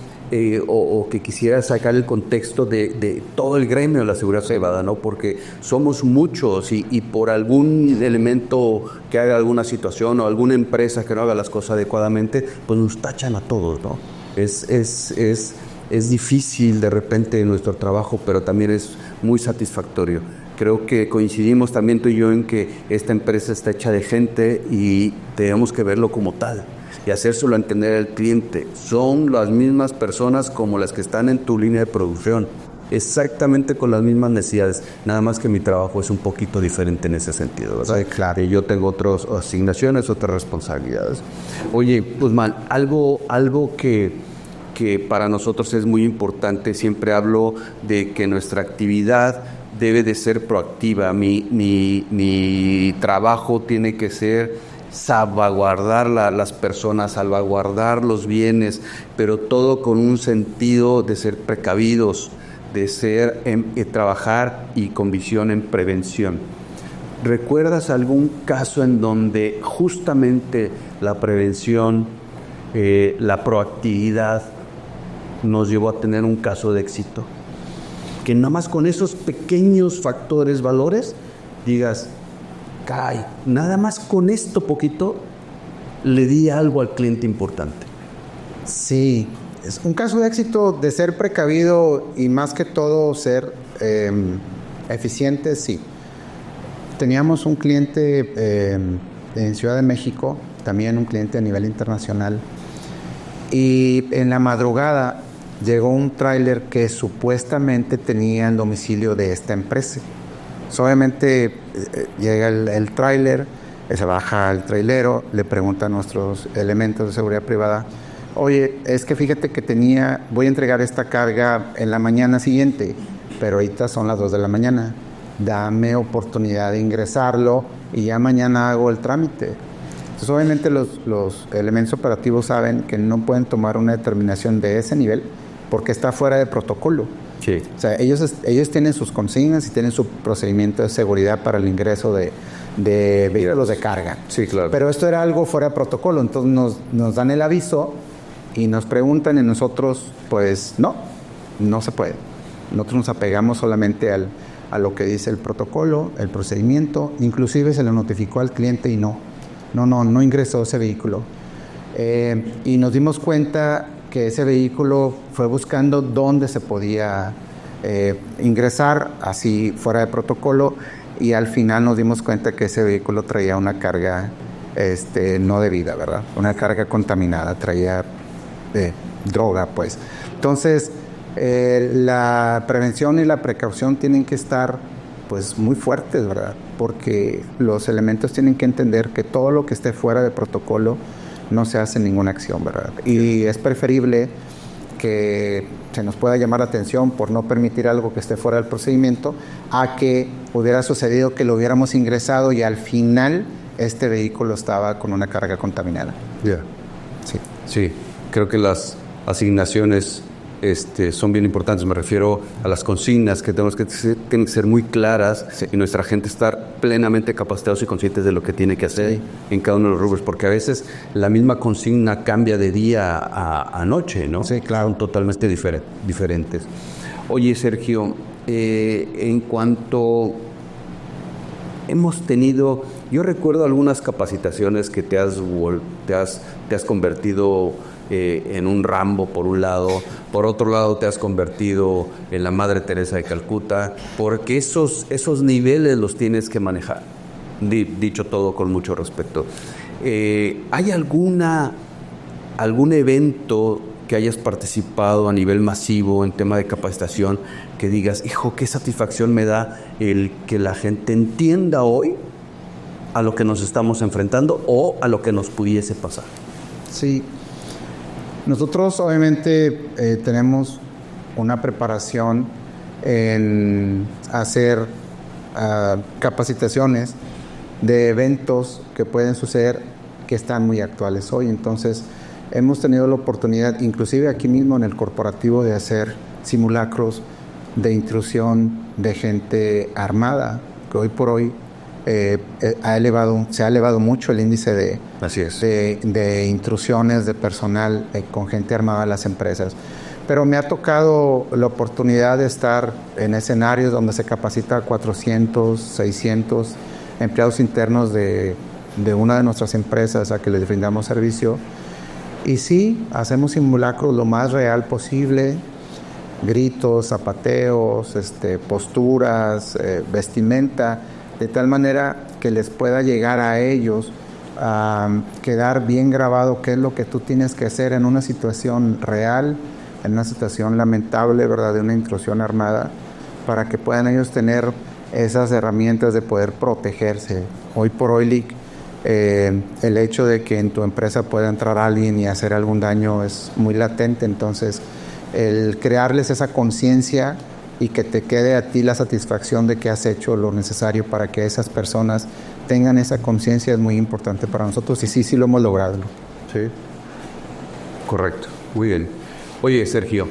o que quisiera sacar el contexto de todo el gremio de la seguridad privada, ¿no? Porque somos muchos y por algún elemento que haga alguna situación o alguna empresa que no haga las cosas adecuadamente, pues nos tachan a todos, ¿no? Es difícil de repente nuestro trabajo, pero también es muy satisfactorio. Creo que coincidimos también tú y yo en que esta empresa está hecha de gente y tenemos que verlo como tal y hacérselo entender al cliente. Son las mismas personas como las que están en tu línea de producción, exactamente con las mismas necesidades, nada más que mi trabajo es un poquito diferente en ese sentido, ¿verdad? Sí, claro. Y yo tengo otras asignaciones, otras responsabilidades. Oye, Guzmán, algo que para nosotros es muy importante, siempre hablo de que nuestra actividad debe de ser proactiva. Mi trabajo tiene que ser salvaguardar las personas, salvaguardar los bienes, pero todo con un sentido de ser precavidos, de trabajar y con visión en prevención. ¿Recuerdas algún caso en donde justamente la prevención, la proactividad nos llevó a tener un caso de éxito? Que nada más con esos pequeños factores, valores, digas, caray, nada más con esto poquito le di algo al cliente importante. Sí, es un caso de éxito de ser precavido y más que todo ser eficiente, sí. Teníamos un cliente en Ciudad de México, también un cliente a nivel internacional, y en la madrugada llegó un tráiler que supuestamente tenía el domicilio de esta empresa. Obviamente llega el tráiler, se baja el trailero, le pregunta a nuestros elementos de seguridad privada, oye, es que fíjate que voy a entregar esta carga en la mañana siguiente, pero ahorita son las 2 de la mañana, dame oportunidad de ingresarlo y ya mañana hago el trámite. Entonces obviamente los elementos operativos saben que no pueden tomar una determinación de ese nivel porque está fuera de protocolo. Sí. O sea, ellos tienen sus consignas y tienen su procedimiento de seguridad para el ingreso de vehículos de carga. Sí, claro. Pero esto era algo fuera de protocolo, entonces nos dan el aviso y nos preguntan y nosotros, pues no se puede. Nosotros nos apegamos solamente a lo que dice el protocolo, el procedimiento, inclusive se le notificó al cliente y no ingresó ese vehículo. Y nos dimos cuenta que ese vehículo fue buscando dónde se podía ingresar, así fuera de protocolo, y al final nos dimos cuenta que ese vehículo traía una carga no debida, ¿verdad? Una carga contaminada, traía droga, pues. Entonces, la prevención y la precaución tienen que estar, pues, muy fuertes, ¿verdad? Porque los elementos tienen que entender que todo lo que esté fuera de protocolo no se hace ninguna acción, ¿verdad? Y es preferible que se nos pueda llamar la atención por no permitir algo que esté fuera del procedimiento, a que hubiera sucedido que lo hubiéramos ingresado y al final este vehículo estaba con una carga contaminada. Yeah. Sí, creo que las asignaciones son bien importantes. Me refiero a las consignas que tienen que ser muy claras, sí, y nuestra gente estar plenamente capacitados y conscientes de lo que tiene que hacer, sí, en cada uno de los rubros, porque a veces la misma consigna cambia de día a noche, ¿no? Sí, claro. Son totalmente diferentes. Oye, Sergio, en cuanto hemos tenido, yo recuerdo algunas capacitaciones que te has convertido en un Rambo, por un lado, por otro lado te has convertido en la Madre Teresa de Calcuta, porque esos niveles los tienes que manejar, dicho todo con mucho respeto. ¿Hay algún evento que hayas participado a nivel masivo en tema de capacitación que digas, hijo, qué satisfacción me da el que la gente entienda hoy a lo que nos estamos enfrentando o a lo que nos pudiese pasar? Sí. Nosotros obviamente tenemos una preparación en hacer capacitaciones de eventos que pueden suceder que están muy actuales hoy. Entonces hemos tenido la oportunidad, inclusive aquí mismo en el corporativo, de hacer simulacros de intrusión de gente armada, que hoy por hoy se ha elevado mucho el índice de intrusiones de personal con gente armada a las empresas. Pero me ha tocado la oportunidad de estar en escenarios donde se capacita a 400, 600 empleados internos de una de nuestras empresas a que les brindamos servicio. Y sí, hacemos simulacros lo más real posible, gritos, zapateos, posturas, vestimenta, de tal manera que les pueda llegar a ellos quedar bien grabado qué es lo que tú tienes que hacer en una situación real, en una situación lamentable, ¿verdad?, de una intrusión armada, para que puedan ellos tener esas herramientas de poder protegerse. Hoy por hoy, Lick, el hecho de que en tu empresa pueda entrar alguien y hacer algún daño es muy latente. Entonces, el crearles esa conciencia y que te quede a ti la satisfacción de que has hecho lo necesario para que esas personas tengan esa conciencia es muy importante para nosotros, y sí lo hemos logrado. Sí, correcto, muy bien. Oye, Sergio,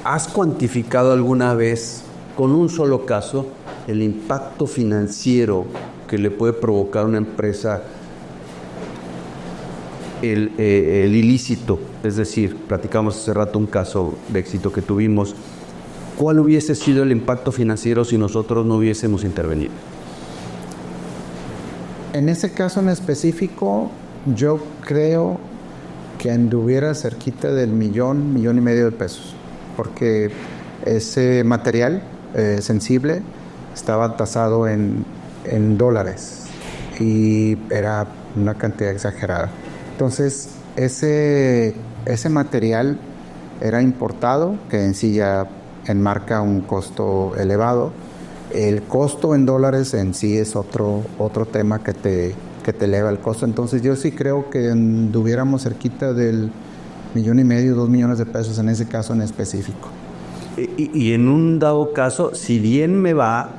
¿has cuantificado alguna vez, con un solo caso, el impacto financiero que le puede provocar a una empresa el ilícito? Es decir, platicamos hace rato un caso de éxito que tuvimos. ¿Cuál hubiese sido el impacto financiero si nosotros no hubiésemos intervenido? En ese caso en específico, yo creo que anduviera cerquita del millón y medio de pesos, porque ese material sensible estaba tasado en dólares y era una cantidad exagerada. Entonces, ese material era importado, que en sí ya enmarca un costo elevado. El costo en dólares en sí es otro tema que te eleva el costo. Entonces yo sí creo que anduviéramos cerquita del millón y medio, 2 millones de pesos en ese caso en específico. Y en un dado caso, si bien me va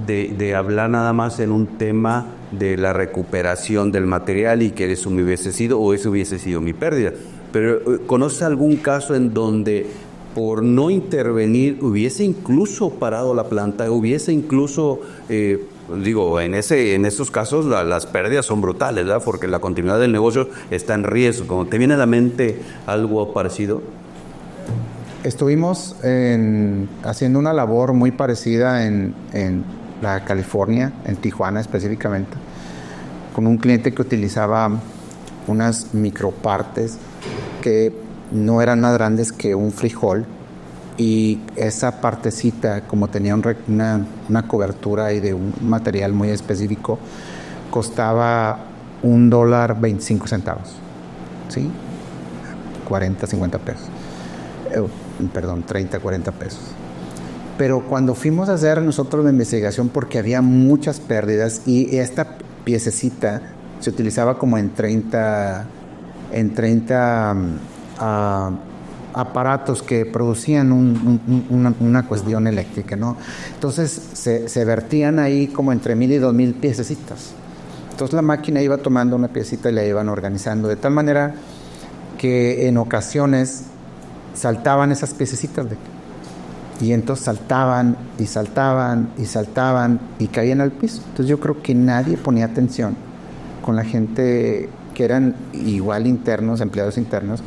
de hablar nada más en un tema de la recuperación del material y que eso me hubiese sido, o eso hubiese sido mi pérdida, pero ¿conoces algún caso en donde por no intervenir hubiese incluso parado la planta, hubiese incluso, en esos casos las pérdidas son brutales, ¿verdad?, porque la continuidad del negocio está en riesgo? ¿Te viene a la mente algo parecido? Estuvimos haciendo una labor muy parecida en la California, en Tijuana específicamente, con un cliente que utilizaba unas micropartes que no eran más grandes que un frijol, y esa partecita, como tenía una cobertura y de un material muy específico, costaba $1.25, ¿sí? 40, 50 pesos. Perdón, 30, 40 pesos. Pero cuando fuimos a hacer nosotros la investigación, porque había muchas pérdidas, y esta piececita se utilizaba como en 30 aparatos que producían una cuestión eléctrica, ¿no? Entonces se vertían ahí como entre 1,000 y 2,000 piececitas. Entonces la máquina iba tomando una piecita y la iban organizando de tal manera que en ocasiones saltaban esas piececitas y entonces saltaban y saltaban y saltaban y caían al piso. Entonces yo creo que nadie ponía atención con la gente que eran igual internos, empleados internos,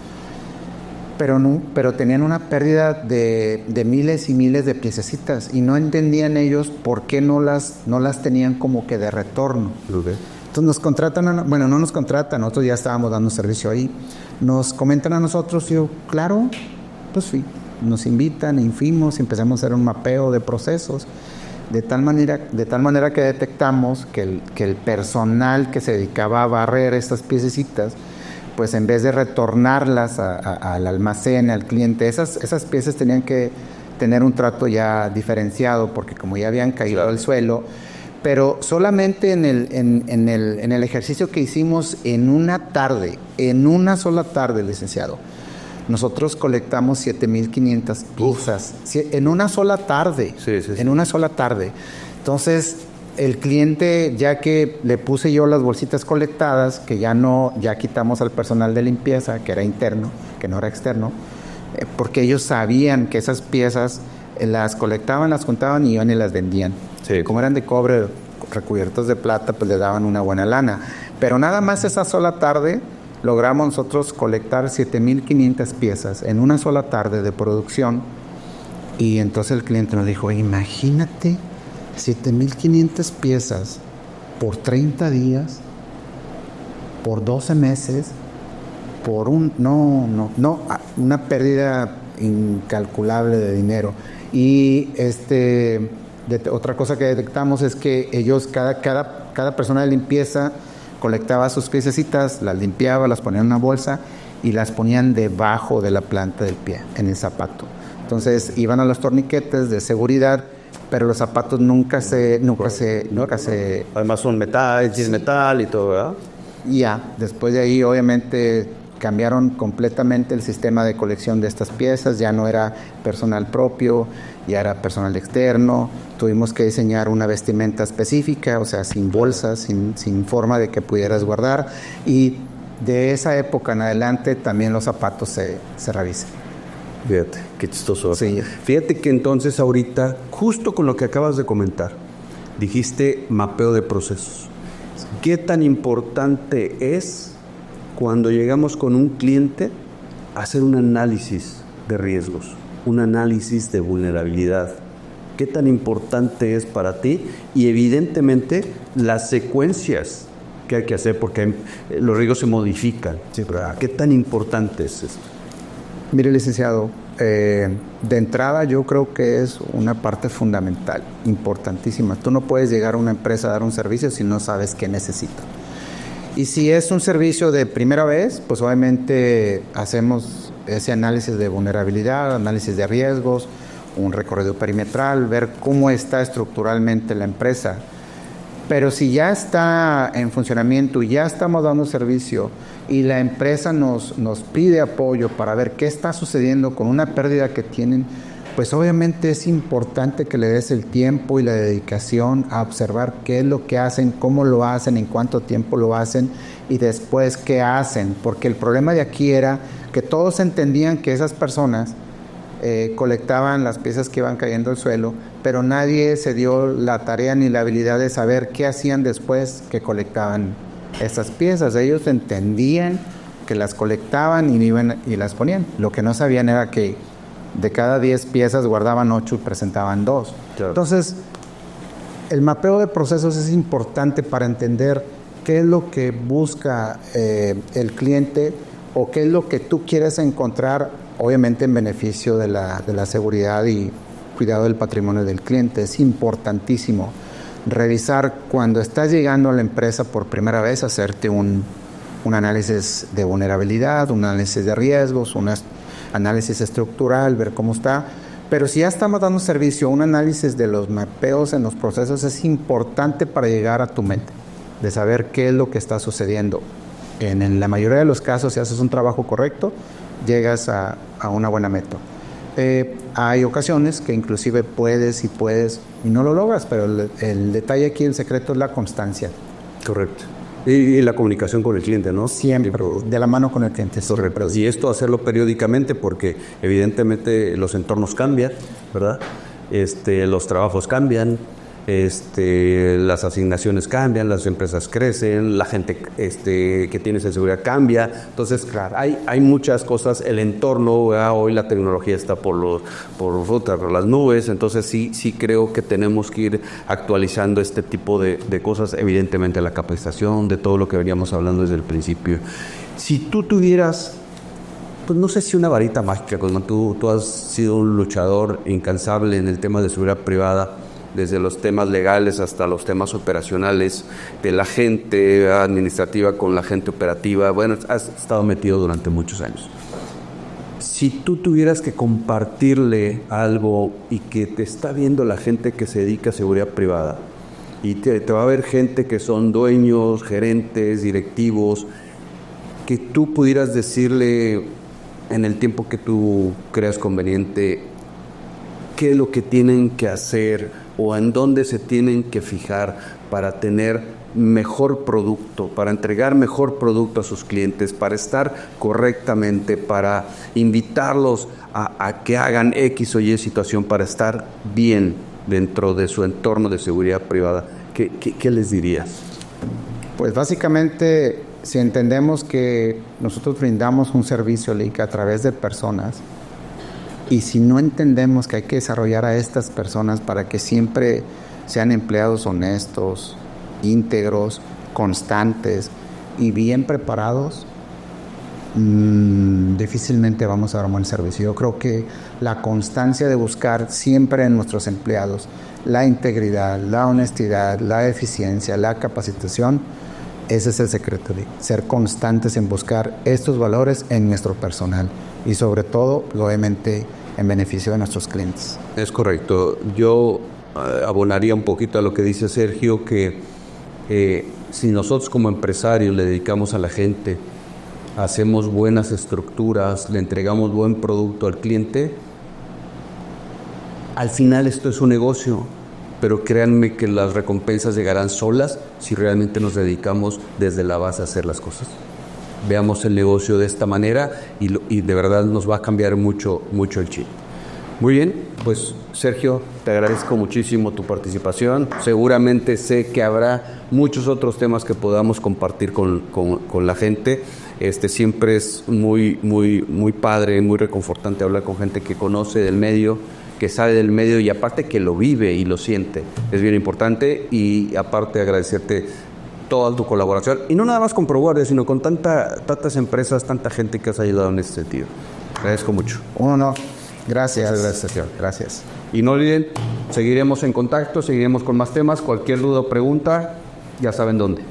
pero tenían una pérdida de miles y miles de piececitas, y no entendían ellos por qué no las tenían como que de retorno. Okay. Entonces nos contratan, no nos contratan, nosotros ya estábamos dando servicio ahí, nos comentan a nosotros, y yo, claro, pues sí, nos invitan y fuimos y empezamos a hacer un mapeo de procesos, de tal manera que detectamos que el personal que se dedicaba a barrer estas piececitas, pues en vez de retornarlas al almacén, al cliente, esas piezas tenían que tener un trato ya diferenciado, porque como ya habían caído al suelo. Pero solamente en el ejercicio que hicimos en una sola tarde, licenciado, nosotros colectamos 7,500 piezas en una sola tarde. Sí. En una sola tarde. Entonces, el cliente, ya que le puse yo las bolsitas colectadas, que ya quitamos al personal de limpieza, que era interno, que no era externo, porque ellos sabían que esas piezas las colectaban, las juntaban y iban y las vendían. Sí. Como eran de cobre, recubiertos de plata, pues le daban una buena lana. Pero nada más esa sola tarde logramos nosotros colectar 7,500 piezas en una sola tarde de producción. Y entonces el cliente nos dijo, imagínate 7,500 piezas por 30 días, por 12 meses, por una pérdida incalculable de dinero. Y otra cosa que detectamos es que ellos, cada persona de limpieza colectaba sus piececitas, las limpiaba, las ponía en una bolsa y las ponían debajo de la planta del pie, en el zapato. Entonces iban a los torniquetes de seguridad, pero los zapatos nunca se Además son metal y todo, ¿verdad? Ya, después de ahí obviamente cambiaron completamente el sistema de colección de estas piezas, ya no era personal propio, ya era personal externo. Tuvimos que diseñar una vestimenta específica, o sea, sin bolsas, sin forma de que pudieras guardar, y de esa época en adelante también los zapatos se revisan. Fíjate, qué chistoso. Sí. Fíjate que entonces ahorita, justo con lo que acabas de comentar, dijiste mapeo de procesos. ¿Qué tan importante es cuando llegamos con un cliente a hacer un análisis de riesgos, un análisis de vulnerabilidad? ¿Qué tan importante es para ti? Y evidentemente las secuencias que hay que hacer, porque los riesgos se modifican. Sí. ¿Qué tan importante es esto? Mire, licenciado, de entrada yo creo que es una parte fundamental, importantísima. Tú no puedes llegar a una empresa a dar un servicio si no sabes qué necesita. Y si es un servicio de primera vez, pues obviamente hacemos ese análisis de vulnerabilidad, análisis de riesgos, un recorrido perimetral, ver cómo está estructuralmente la empresa. Pero si ya está en funcionamiento y ya estamos dando servicio y la empresa nos pide apoyo para ver qué está sucediendo con una pérdida que tienen, pues obviamente es importante que le des el tiempo y la dedicación a observar qué es lo que hacen, cómo lo hacen, en cuánto tiempo lo hacen y después qué hacen. Porque el problema de aquí era que todos entendían que esas personas colectaban las piezas que iban cayendo al suelo, pero nadie se dio la tarea ni la habilidad de saber qué hacían después que colectaban esas piezas. Ellos entendían que las colectaban y las ponían. Lo que no sabían era que de cada 10 piezas guardaban 8 y presentaban 2. Claro. Entonces, el mapeo de procesos es importante para entender qué es lo que busca el cliente o qué es lo que tú quieres encontrar, obviamente en beneficio de la seguridad y cuidado del patrimonio del cliente. Es importantísimo revisar cuando estás llegando a la empresa por primera vez, hacerte un análisis de vulnerabilidad, un análisis de riesgos, un análisis estructural, ver cómo está. Pero si ya estamos dando servicio, un análisis de los mapeos en los procesos es importante para llegar a tu mente, de saber qué es lo que está sucediendo. En la mayoría de los casos, si haces un trabajo correcto, llegas a una buena meta. Hay ocasiones que inclusive puedes y no lo logras, pero el detalle aquí, el secreto es la constancia. Correcto. Y la comunicación con el cliente, ¿no? Siempre, de la mano con el cliente. Correcto. Y esto hacerlo periódicamente porque evidentemente los entornos cambian, ¿verdad? Los trabajos cambian, las asignaciones cambian, las empresas crecen, la gente que tiene esa seguridad cambia. Entonces, claro, hay muchas cosas. El entorno, ¿verdad? Hoy la tecnología está por las nubes. Entonces, sí creo que tenemos que ir actualizando este tipo de cosas. Evidentemente, la capacitación, de todo lo que veníamos hablando desde el principio. Si tú tuvieras, pues no sé si una varita mágica, como tú has sido un luchador incansable en el tema de seguridad privada, desde los temas legales hasta los temas operacionales, de la gente administrativa con la gente operativa. Bueno, has estado metido durante muchos años. Si tú tuvieras que compartirle algo y que te está viendo la gente que se dedica a seguridad privada, y te va a ver gente que son dueños, gerentes, directivos, que tú pudieras decirle en el tiempo que tú creas conveniente qué es lo que tienen que hacer o en dónde se tienen que fijar para tener mejor producto, para entregar mejor producto a sus clientes, para estar correctamente, para invitarlos a que hagan X o Y situación para estar bien dentro de su entorno de seguridad privada. ¿Qué les dirías? Pues básicamente, si entendemos que nosotros brindamos un servicio LIC a través de personas, y si no entendemos que hay que desarrollar a estas personas para que siempre sean empleados honestos, íntegros, constantes y bien preparados, difícilmente vamos a dar un buen servicio. Yo creo que la constancia de buscar siempre en nuestros empleados la integridad, la honestidad, la eficiencia, la capacitación, ese es el secreto, de ser constantes en buscar estos valores en nuestro personal y sobre todo, obviamente, en beneficio de nuestros clientes. Es correcto. Yo abonaría un poquito a lo que dice Sergio, que si nosotros como empresarios le dedicamos a la gente, hacemos buenas estructuras, le entregamos buen producto al cliente, al final esto es un negocio, pero créanme que las recompensas llegarán solas si realmente nos dedicamos desde la base a hacer las cosas. Veamos el negocio de esta manera y de verdad nos va a cambiar mucho el chip. Muy bien, pues Sergio, te agradezco muchísimo tu participación. Seguramente sé que habrá muchos otros temas que podamos compartir con la gente. Siempre es muy padre, muy reconfortante hablar con gente que conoce del medio, que sabe del medio y aparte que lo vive y lo siente. Es bien importante y aparte agradecerte toda tu colaboración, y no nada más con ProGuardia, sino con tantas empresas, tanta gente que has ayudado en ese sentido. Agradezco mucho. No. Gracias, señor. Gracias. Y no olviden, seguiremos en contacto, seguiremos con más temas. Cualquier duda o pregunta, ya saben dónde.